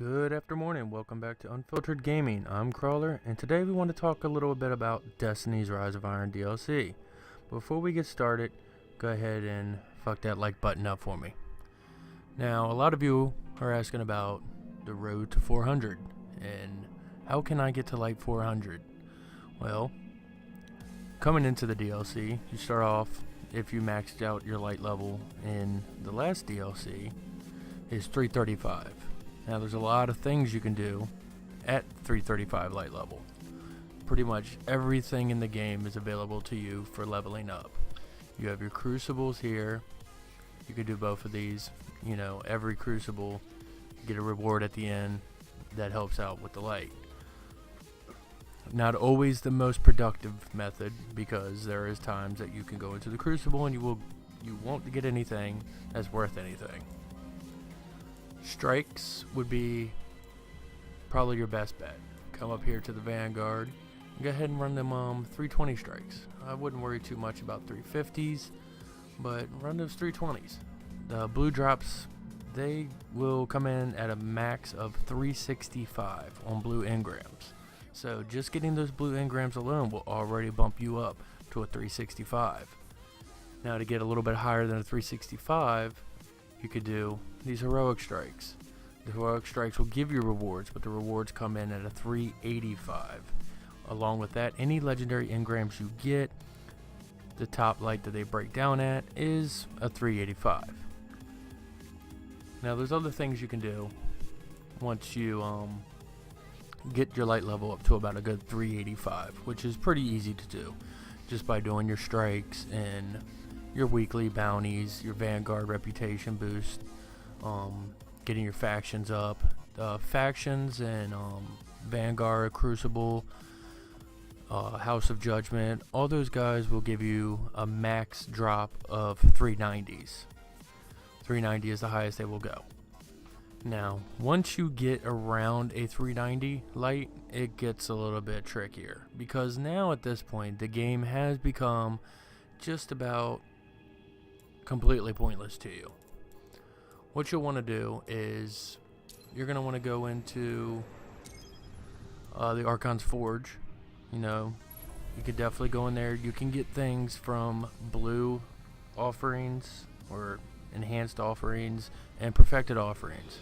Good afternoon, welcome back to Unfiltered Gaming. I'm Crawler, and today we want to talk a little bit about Destiny's Rise of Iron DLC. Before we get started, go ahead and fuck that like button up for me. Now, a lot of you are asking about the road to 400, and how can I get to like 400? Well, coming into the DLC, you start off, if you maxed out your light level in the last DLC, is 335. Now there's a lot of things you can do at 335 light level. Pretty much everything in the game is available to you for leveling up. You have your crucibles here. You can do both of these. You know, every crucible, you get a reward at the end that helps out with the light. Not always the most productive method, because there is times that you can go into the crucible and you won't get anything that's worth anything. Strikes would be probably your best bet. Come up here to the Vanguard and go ahead and run them 320 strikes. I wouldn't worry too much about 350s, but run those 320s. The blue drops, they will come in at a max of 365 on blue engrams. So just getting those blue engrams alone will already bump you up to a 365. Now to get a little bit higher than a 365, you could do these heroic strikes. The heroic strikes will give you rewards, but the rewards come in at a 385. Along with that, any legendary engrams you get, the top light that they break down at is a 385. Now there's other things you can do once you get your light level up to about a good 385, which is pretty easy to do just by doing your strikes and your weekly bounties, your Vanguard reputation boost, getting your factions up. Factions and Vanguard, Crucible, House of Judgment, all those guys will give you a max drop of 390s. 390 is the highest they will go. Now, once you get around a 390 light, it gets a little bit trickier, because now at this point the game has become just about completely pointless to you. What you'll want to do is you're going to want to go into the Archon's Forge. You know, you could definitely go in there. You can get things from blue offerings or enhanced offerings and perfected offerings.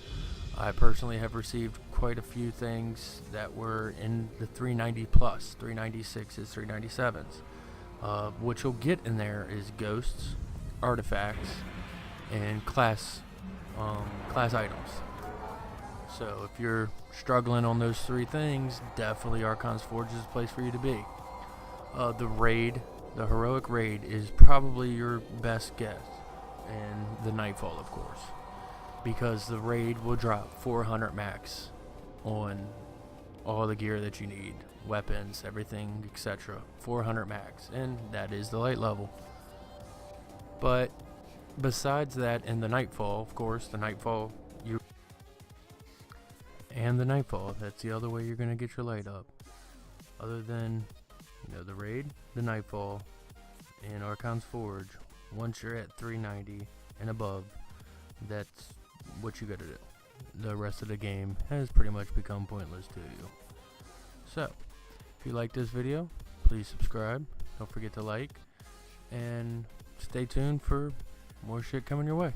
I personally have received quite a few things that were in the 390 plus, 396s, 397s. What you'll get in there is ghosts, artifacts, and class items. So if you're struggling on those three things, definitely Archon's Forge is the place for you to be. The raid, the heroic raid, is probably your best guess, and the Nightfall, of course, because the raid will drop 400 max on all the gear that you need, weapons, everything, etc. 400 max, and that is the light level. But besides that, in the Nightfall, of course, the Nightfall, that's the other way you're going to get your light up. Other than, the raid, the Nightfall, and Archon's Forge, once you're at 390 and above, that's what you got to do. The rest of the game has pretty much become pointless to you. So, if you like this video, please subscribe. Don't forget to like, and stay tuned for more shit coming your way.